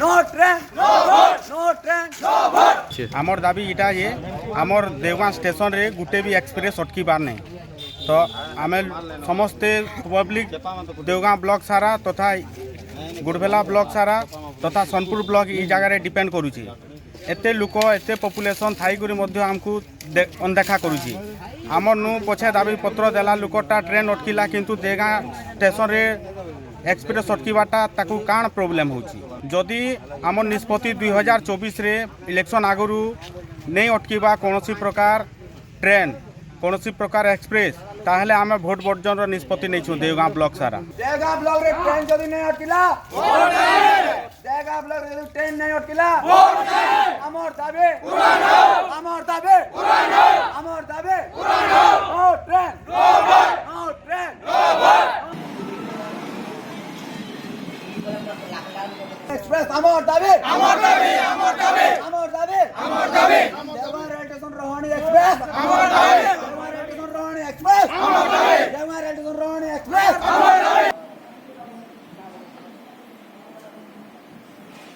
no train no vote no train no vote आमर दाबी इटा जे आमर देवगां स्टेशन रे गुटे भी एक्सप्रेस अटकीबार नहीं तो आमे समस्ते पब्लिक देवगां ब्लॉक सारा तथा गुड़भेला ब्लॉक सारा तथा सोनपुर ब्लॉक ई जगह डिपेंड करुची एते लोक एते पॉपुलेशन थाई करी मध्य हमको अनदेखा करुची आमर नु पछे दाबी पत्र देला लोकटा ट्रेन अटकिला किंतु देवगां स्टेशन रे एक्सप्रेस अटकीबाटा ताकू काण प्रोब्लेम होची जदि आमर निष्पत्ति 2024 रे इलेक्शन आगरू नहीं अटकीबा कोनोसी प्रकार ट्रेन कोनोसी प्रकार एक्सप्रेस ताहले आमे भोट बर्जन निष्पत्ति नहीं छु देवगां ब्लॉक सारा देवगां ब्लॉक रे ट्रेन जदि नहीं अटकिला वोट नहीं देवगां ब्लॉक रे ट्रेन नहीं अटकिला वोट नहीं अमर दाबे पूरा नो अमर दाबे पूरा नो अमर दाबे पूरा no no train no vote no train no vote express Amar Dabe Amar Dabe Amar Dabe Amar दाबे